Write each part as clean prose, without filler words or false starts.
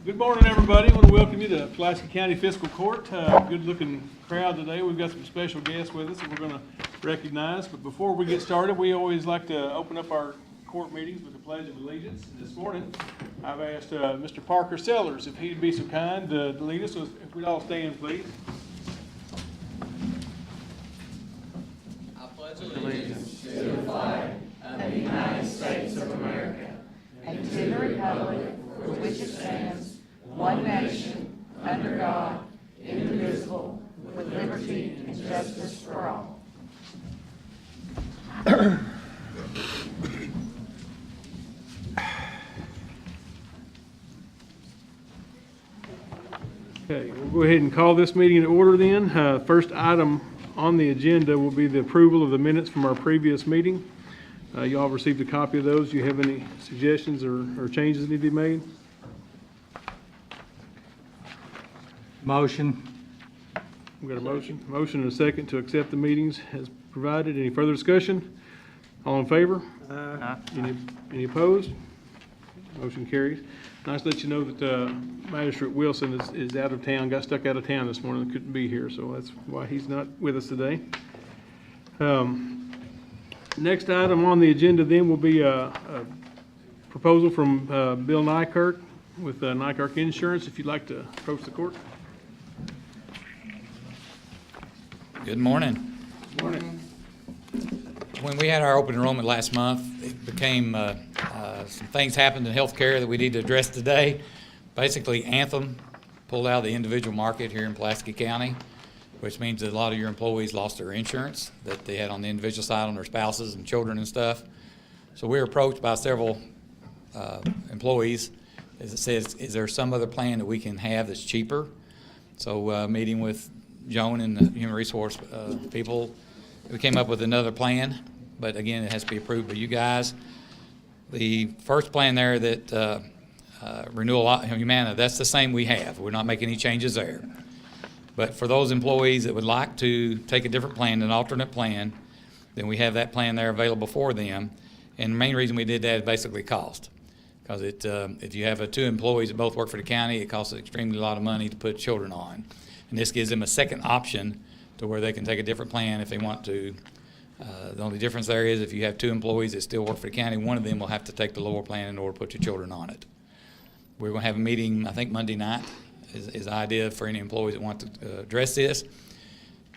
Good morning, everybody. I want to welcome you to Pulaski County Fiscal Court. Good-looking crowd today. We've got some special guests with us that we're going to recognize. But before we get started, we always like to open up our court meetings with the Pledge of Allegiance. And this morning, I've asked Mr. Parker Sellers if he'd be so kind to lead us. So if we'd all stand, please. I pledge allegiance to the flag of the United States of America and to the republic for which it stands, one nation, under God, indivisible, with liberty and justice for all. Okay, we'll go ahead and call this meeting to order then. First item on the agenda will be the approval of the minutes from our previous meeting. You all received a copy of those. Do you have any suggestions or changes that need to be made? Motion. We've got a motion and a second to accept the meetings as provided. Any further discussion? All in favor? Any opposed? Motion carries. Nice to let you know that Magistrate Wilson is out of town, got stuck out of town this morning, couldn't be here, so that's why he's not with us today. Next item on the agenda then will be a proposal from Bill Nykirk with Nykirk Insurance. If you'd like to approach the court. Good morning. Morning. When we had our open enrollment last month, it became some things happened in healthcare that we need to address today. Basically, Anthem pulled out of the individual market here in Pulaski County, which means that a lot of your employees lost their insurance that they had on the individual side on their spouses and children and stuff. So we were approached by several employees as it says, is there some other plan that we can have that's cheaper? So meeting with Joan and the human resource people, we came up with another plan, but again, it has to be approved by you guys. The first plan there that Renewal Humana, that's the same we have. We're not making any changes there. But for those employees that would like to take a different plan, an alternate plan, then we have that plan there available for them. And the main reason we did that is basically cost. Because if you have two employees that both work for the county, it costs extremely a lot of money to put children on. And this gives them a second option to where they can take a different plan if they want to. The only difference there is if you have two employees that still work for the county, one of them will have to take the lower plan in order to put your children on it. We're going to have a meeting, I think Monday night is the idea for any employees that want to address this.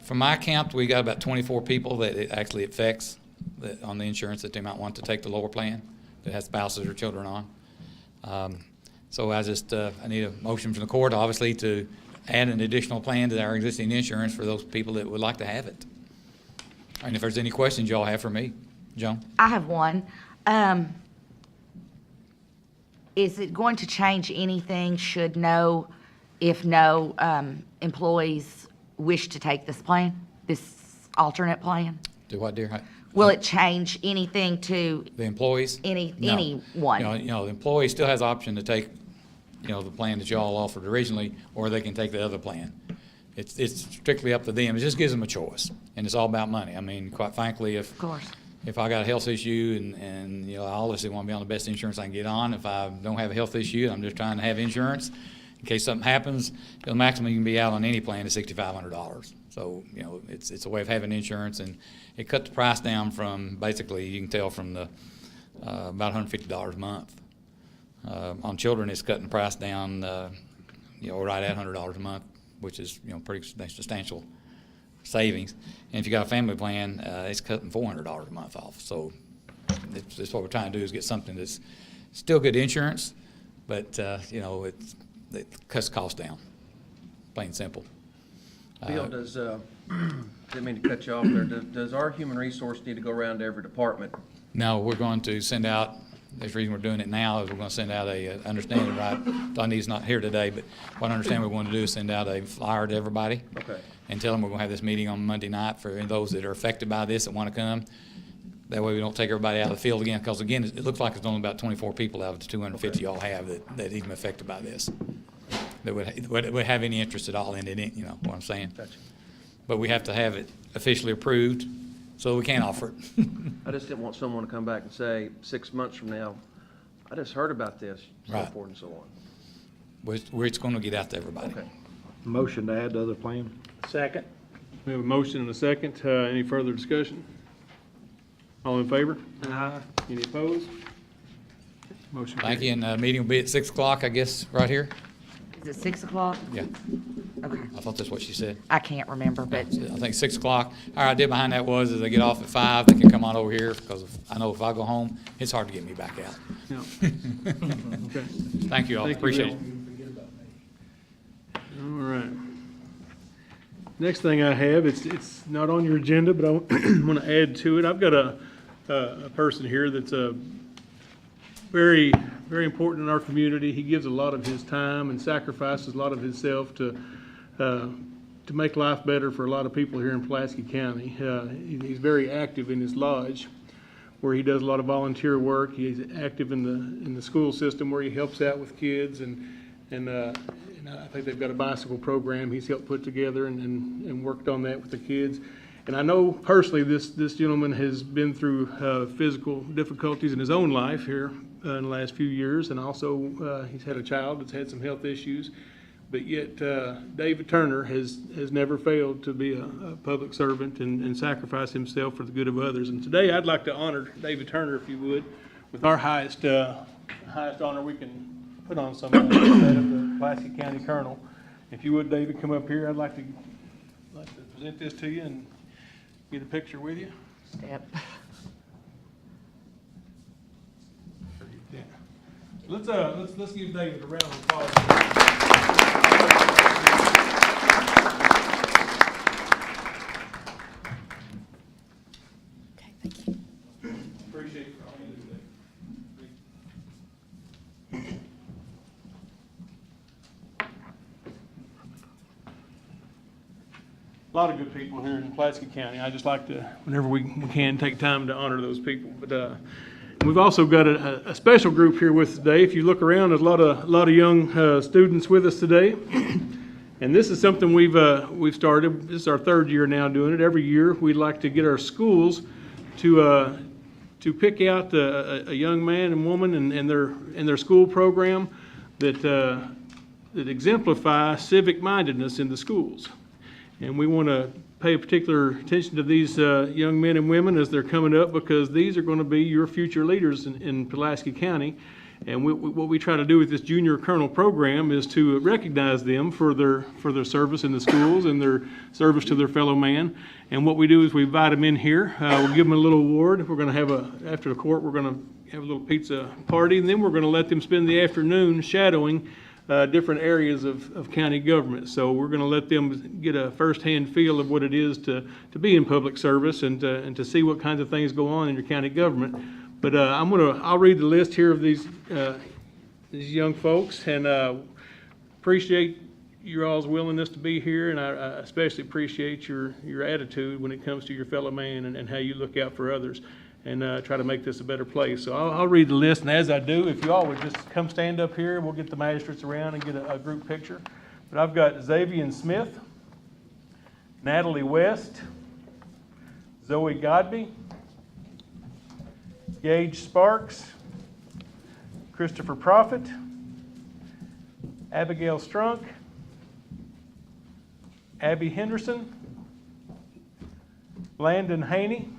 From my count, we got about 24 people that it actually affects on the insurance that they might want to take the lower plan that has spouses or children on. So I need a motion from the court, obviously, to add an additional plan to our existing insurance for those people that would like to have it. And if there's any questions y'all have for me, Joan? I have one. Is it going to change anything if no employees wish to take this plan, this alternate plan? Do what, dear? Will it change anything to The employees? anyone? The employee still has the option to take, the plan that y'all offered originally, or they can take the other plan. It's strictly up to them. It just gives them a choice, and it's all about money. I mean, quite frankly, Of course. if I got a health issue and I obviously want to be on the best insurance I can get on. If I don't have a health issue, I'm just trying to have insurance in case something happens. The maximum you can be out on any plan is $6,500. So it's a way of having insurance, and it cut the price down from basically you can tell from the about $150 a month. On children, it's cutting the price down right at $100 a month, which is pretty substantial savings. And if you got a family plan, it's cutting $400 a month off. So it's what we're trying to do is get something that's still good insurance, but it cuts costs down, plain and simple. Bill, didn't mean to cut you off there. Does our human resource need to go around to every department? No, we're going to send out, the reason we're doing it now is we're going to send out a understanding, right? Donnie's not here today, but what I understand we're going to do is send out a flyer to everybody. Okay. And tell them we're going to have this meeting on Monday night for those that are affected by this that want to come. That way we don't take everybody out of the field again, because again, it looks like it's only about 24 people out of the 250 y'all have that even affected by this, that would have any interest at all in it, you know what I'm saying? Gotcha. But we have to have it officially approved, so we can't offer it. I just didn't want someone to come back and say 6 months from now, I just heard about this, so Right. forth and so on. Where it's going to get out to everybody. Okay. Motion to add to other plan. Second. We have a motion and a second. Any further discussion? All in favor? Aye. Any opposed? Motion Thank carries. you, and meeting will be at 6 o'clock, I guess, right here? Is it 6 o'clock? Yeah, Okay. I thought that's what she said. I can't remember, but I think 6 o'clock. Our idea behind that was, is they get off at 5, they can come on over here, because I know if I go home, it's hard to get me back out. Yeah. Okay. Thank you all, Thank you, appreciate it. All right. Next thing I have, it's not on your agenda, but I want to add to it. I've got a person here that's very, very important in our community. He gives a lot of his time and sacrifices a lot of himself to make life better for a lot of people here in Pulaski County. He's very active in his lodge, where he does a lot of volunteer work. He's active in the school system where he helps out with kids, and I think they've got a bicycle program he's helped put together and worked on that with the kids. And I know personally this gentleman has been through physical difficulties in his own life here in the last few years, and also he's had a child that's had some health issues. But yet David Turner has never failed to be a public servant and sacrifice himself for the good of others. And today I'd like to honor David Turner, if you would, with our highest honor we can put on somebody, that of the Pulaski County Colonel. If you would, David, come up here. I'd like to present this to you and get a picture with you. step. Yeah. Let's give David a round of applause. Okay, thank you. Appreciate it for all you do, David. A lot of good people here in Pulaski County. I just like to, whenever we can, take time to honor those people. But we've also got a special group here with us today. If you look around, there's a lot of young students with us today. And this is something we've started. This is our third year now doing it. Every year we'd like to get our schools to pick out a young man and woman in their school program that exemplify civic mindedness in the schools. And we want to pay particular attention to these young men and women as they're coming up, because these are going to be your future leaders in Pulaski County. And what we try to do with this junior colonel program is to recognize them for their service in the schools and their service to their fellow man. And what we do is we invite them in here. We'll give them a little award. We're going to have after the court, we're going to have a little pizza party, and then we're going to let them spend the afternoon shadowing different areas of county government. So we're going to let them get a first-hand feel of what it is to be in public service and to see what kinds of things go on in your county government. But I'll read the list here of these young folks, and appreciate your all's willingness to be here, and I especially appreciate your attitude when it comes to your fellow man and how you look out for others and try to make this a better place. So I'll read the list, and as I do, if you all would just come stand up here, we'll get the magistrates around and get a group picture. But I've got Xavier Smith, Natalie West, Zoe Godby, Gage Sparks, Christopher Prophet, Abigail Strunk, Abby Henderson, Landon Haney,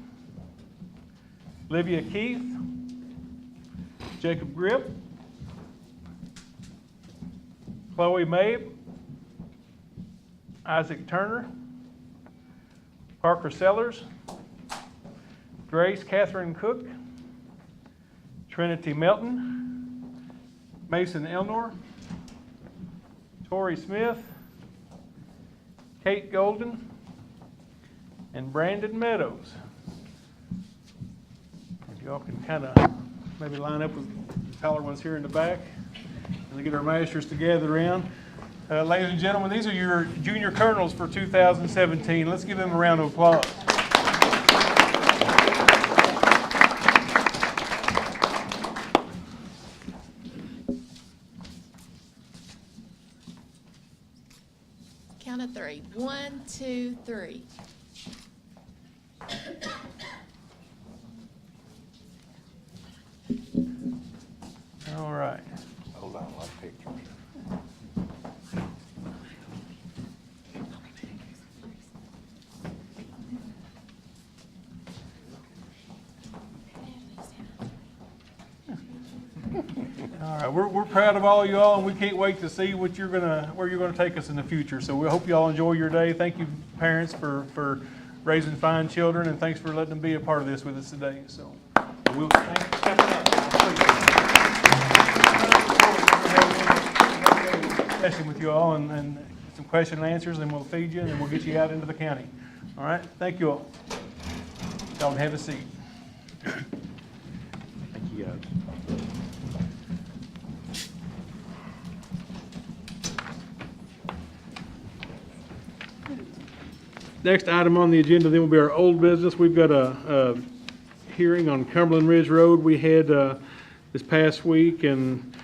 Livia Keith, Jacob Grip, Chloe Mabe, Isaac Turner, Parker Sellers, Grace Catherine Cook, Trinity Melton, Mason Elnor, Tori Smith, Kate Golden, and Brandon Meadows. If y'all can kind of maybe line up with the taller ones here in the back and get our magistrates to gather around. Ladies and gentlemen, these are your junior colonels for 2017. Let's give them a round of applause. Count of three. 1, 2, 3. I don't like pictures. All right, we're proud of all of you all, and we can't wait to see what where you're gonna take us in the future. So we hope you all enjoy your day. Thank you, parents, for raising fine children, and thanks for letting them be a part of this with us today. So we'll thank you for stepping up. Session with you all, and some question and answers, and we'll feed you, and then we'll get you out into the county. All right, thank you all. Y'all have a seat. Thank you, guys. Next item on the agenda then will be our old business. We've got a hearing on Cumberland Ridge Road. We had this past week and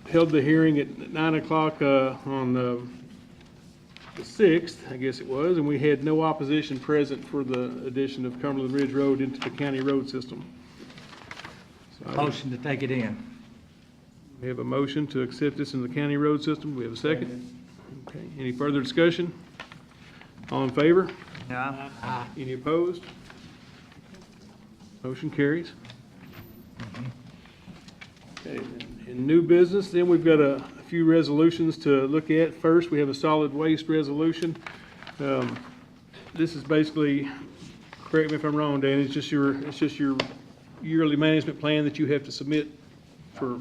held the hearing at 9 o'clock on the 6th, I guess it was, and we had no opposition present for the addition of Cumberland Ridge Road into the county road system. So Motion to take it in. we have a motion to accept this in the county road system. Do we have a second? Okay, any further discussion? All in favor? Yeah. Any opposed? Motion carries. Okay, in new business, then we've got a few resolutions to look at. First, we have a solid waste resolution. This is basically, correct me if I'm wrong, Dan, it's just your yearly management plan that you have to submit for.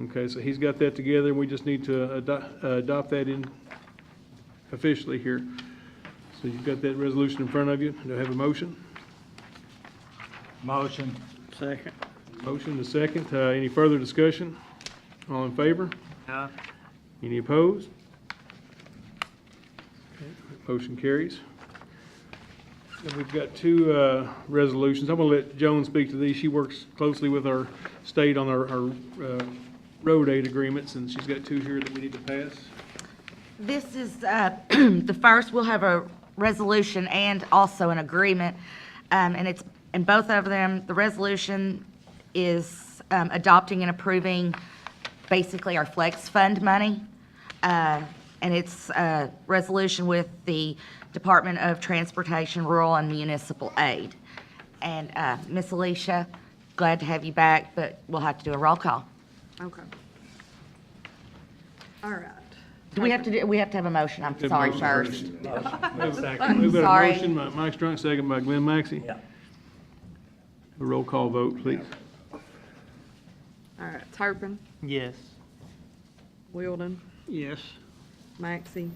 Okay, so he's got that together, and we just need to adopt that in officially here. So you've got that resolution in front of you. Do I have a motion? Motion. Second. Motion to second. Any further discussion? All in favor? Yeah. Any opposed? Okay, motion carries. And we've got two resolutions. I'm going to let Joan speak to these. She works closely with our state on our road aid agreements, and she's got two here that we need to pass. This is, the first, we'll have a resolution and also an agreement. And it's, in both of them, the resolution is adopting and approving basically our flex fund money. And it's a resolution with the Department of Transportation, Rural and Municipal Aid. And Ms. Alicia, glad to have you back, but we'll have to do a roll call. Okay. All right. Do we have to have a motion? I'm Good sorry, motion first. We've got Sorry. a motion by Mike Strunk, second by Glenn Maxey. Yeah. A roll call vote, please. All right. Turpin, Yes. Wilden, Yes. Maxey,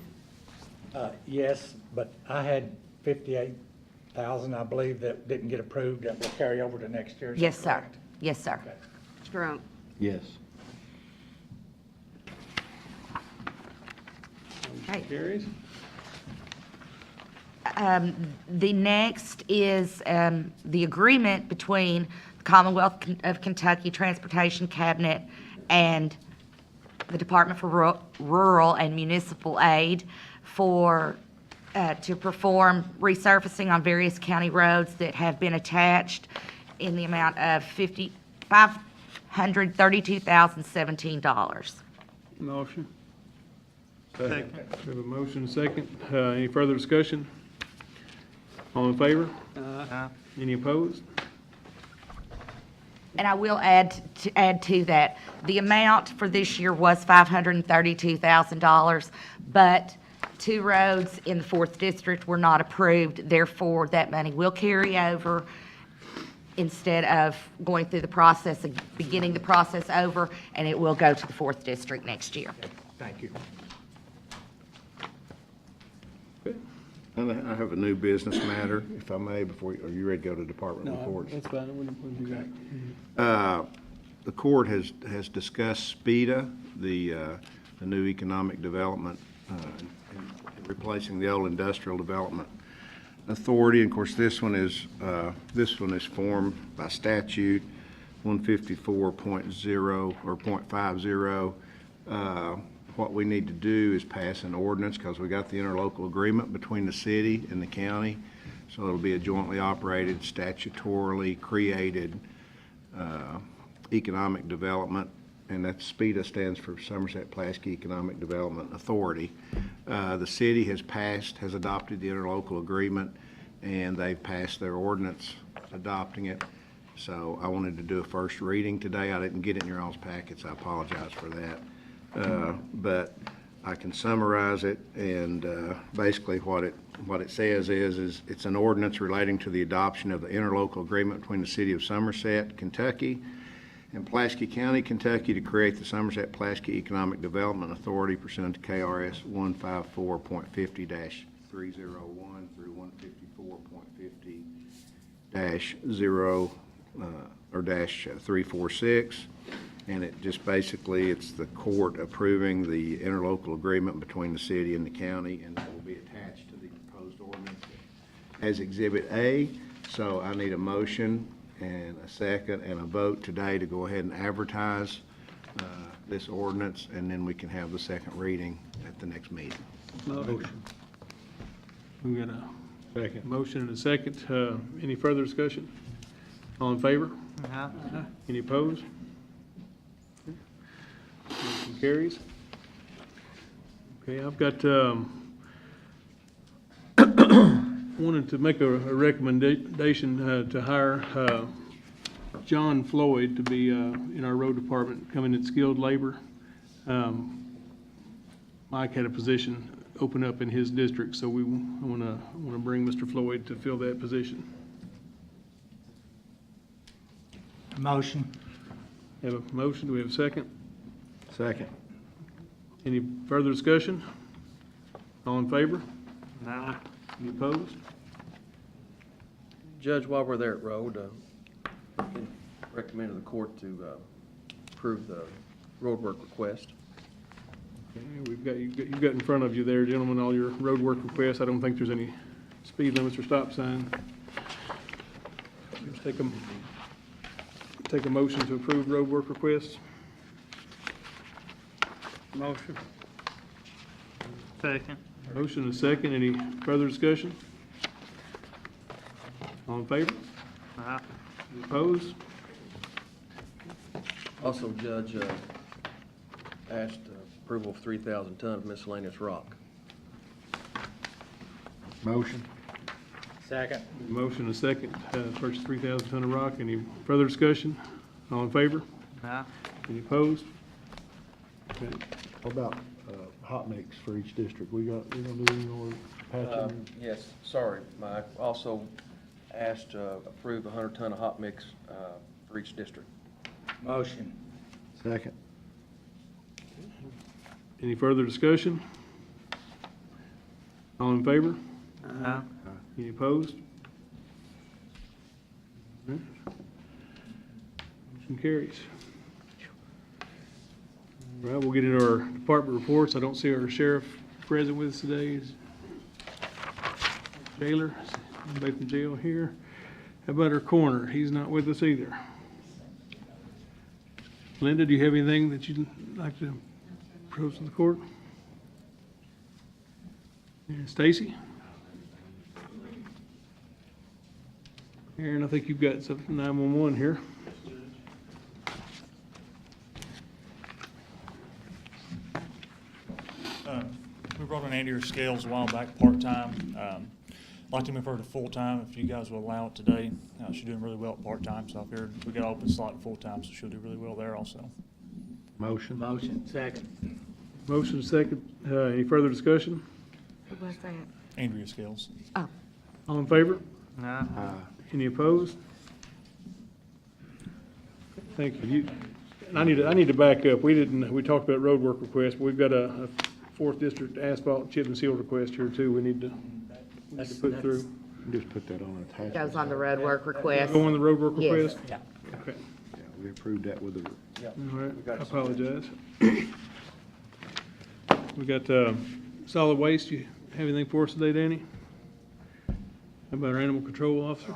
Yes, but I had 58,000, I believe, that didn't get approved, that will carry over to next year. Is that Yes, sir. correct? Yes, sir. Strunk. Yes. Okay. Carries. The next is the agreement between the Commonwealth of Kentucky Transportation Cabinet and the Department for Rural and Municipal Aid for, to perform resurfacing on various county roads that have been attached in the amount of $532,017. Motion. Second. We have a motion and a second. Any further discussion? All in favor? Any opposed? And I will add to that, the amount for this year was $532,000, but two roads in the 4th District were not approved. Therefore, that money will carry over instead of going through the process, beginning the process over, and it will go to the 4th District next year. Thank you. And I have a new business matter, if I may, before, are you ready to go to department reports? That's fine. We'll do that. The court has discussed SPEDA, the new economic development, and replacing the old industrial development authority. And of course, this one is formed by statute 154.0 or .50. What we need to do is pass an ordinance because we got the interlocal agreement between the city and the county. So it'll be a jointly operated, statutorily created economic development and that SPEDA stands for Somerset Pulaski Economic Development Authority. The city has adopted the interlocal agreement, and they've passed their ordinance adopting it. So I wanted to do a first reading today. I didn't get it in your all's packets. I apologize for that. But I can summarize it, and basically what it says is it's an ordinance relating to the adoption of the interlocal agreement between the city of Somerset, Kentucky, and Pulaski County, Kentucky, to create the Somerset Pulaski Economic Development Authority pursuant to KRS 154.50-301 through 154.50-0 or -346. And it just basically, it's the court approving the interlocal agreement between the city and the county, and it will be attached to the proposed ordinance as Exhibit A. So I need a motion and a second and a vote today to go ahead and advertise this ordinance, and then we can have the second reading at the next meeting. Motion. We got a second motion and a second. Any further discussion? All in favor? Any opposed? Motion carries. Okay, I've got, wanted to make a recommendation to hire John Floyd to be in our road department, coming in skilled labor. Mike had a position open up in his district, so I want to bring Mr. Floyd to fill that position. Motion. Have a motion, do we have a second? Second. Any further discussion? All in favor? Aye. Any opposed? Judge, while we're there at road, recommended the court to approve the roadwork request. Okay, you've got in front of you there, gentlemen, all your road work requests. I don't think there's any speed limits or stop signs. Let's take a motion to approve road work requests. Motion. Second. Motion and a second. Any further discussion? All in favor? Aye. Any opposed? Also, Judge asked approval of 3,000 ton of miscellaneous rock. Motion. Second. Motion and a second, purchase 3,000 ton of rock. Any further discussion? All in favor? Aye. Any opposed? Okay. What about hot mix for each district? We gonna do any more patching? Yes, sorry, Mike. Also asked to approve 100 ton of hot mix for each district. Motion. Second. Any further discussion? All in favor? Aye. Any opposed? Motion carries. All right, we'll get into our department reports. I don't see our sheriff present with us today. Is jailer, anybody from jail here? How about our coroner? He's not with us either. Linda, do you have anything that you'd like to propose to the court? And Stacy? Aaron, I think you've got something 911 here. We brought in Andy Scales a while back, part-time. Like to move her to full-time if you guys will allow it today. She's doing really well at part-time, so I figured we got an open slot at full-time, so she'll do really well there also. Motion. Motion. Second. Motion second. Any further discussion? Who was that? Andrea Scales. Oh, All in favor? Aye. Any opposed? Thank you. And I need to back up. We talked about road work requests, but we've got a 4th District asphalt chip and seal request here too. We need to put through. Just put that on attachment. goes on the road work request. Go on the road work Yes. request? Yeah. Okay. Yeah, we approved that with the, All right, I apologize. We got solid waste. You have anything for us today, Danny? How about our animal control officer?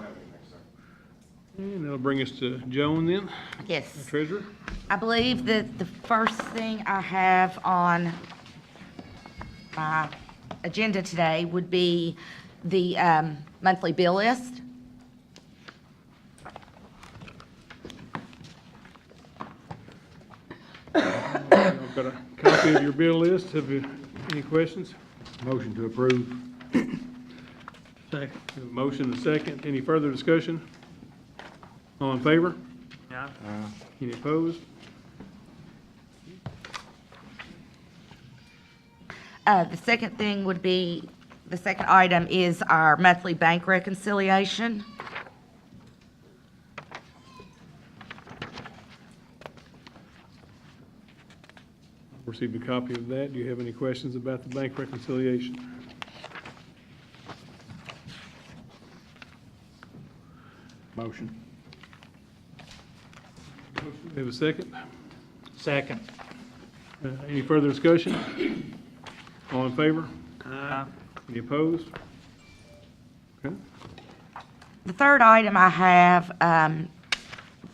And that'll bring us to Joan then, our Yes. treasurer. I believe that the first thing I have on my agenda today would be the monthly bill list. Got a copy of your bill list. Have you, any questions? Motion to approve. Second. Motion and second. Any further discussion? All in favor? Yeah. Any opposed? The second thing would be, the second item is our monthly bank reconciliation. Received a copy of that. Do you have any questions about the bank reconciliation? Motion. We have a second? Second. Any further discussion? All in favor? Aye. Any opposed? Okay. The third item I have,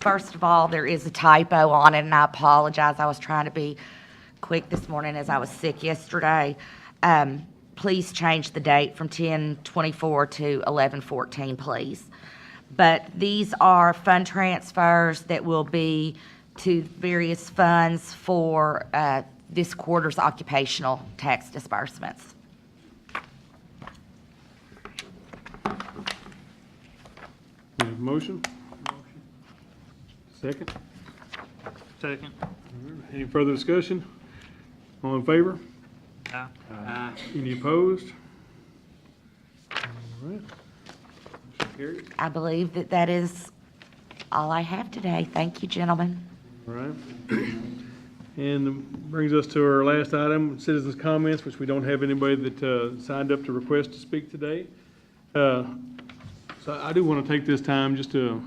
first of all, there is a typo on it, and I apologize. I was trying to be quick this morning as I was sick yesterday. Please change the date from 10/24 to 11/14, please. But these are fund transfers that will be to various funds for this quarter's occupational tax disbursements. We have a motion? Second? Second. Any further discussion? All in favor? Aye. Aye. Any opposed? All right. Motion carries. I believe that that is all I have today. Thank you, gentlemen. All right. And brings us to our last item, citizens' comments, which we don't have anybody that signed up to request to speak today. So I do want to take this time just to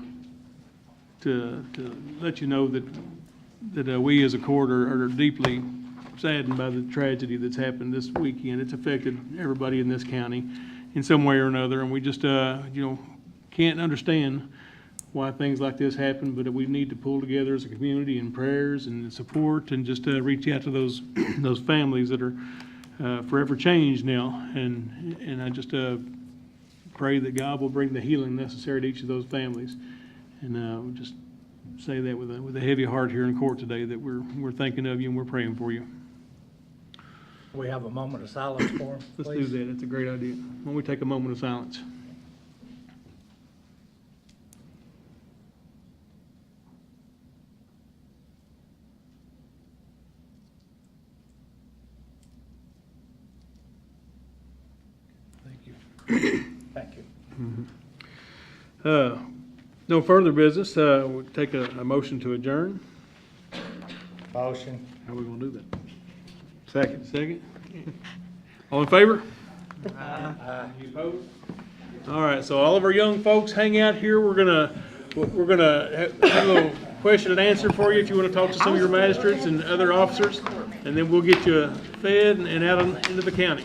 let you know that we as a court are deeply saddened by the tragedy that's happened this weekend. It's affected everybody in this county in some way or another, and we just can't understand why things like this happen, but we need to pull together as a community in prayers and support and just reach out to those those families that are forever changed now. And I just pray that God will bring the healing necessary to each of those families. And we'll just say that with a heavy heart here in court today, that we're thinking of you and we're praying for you. We have a moment of silence for him, Let's please. do that. It's a great idea. Why don't we take a moment of silence? Thank you. Thank you. No further business. We'll take a motion to adjourn. Motion. How are we gonna do that? Second. Second? All in favor? Aye. Any opposed? All right, so all of our young folks hang out here. We're gonna have a little question and answer for you if you wanna talk to some of your magistrates and other officers, and then we'll get you fed and out into the county.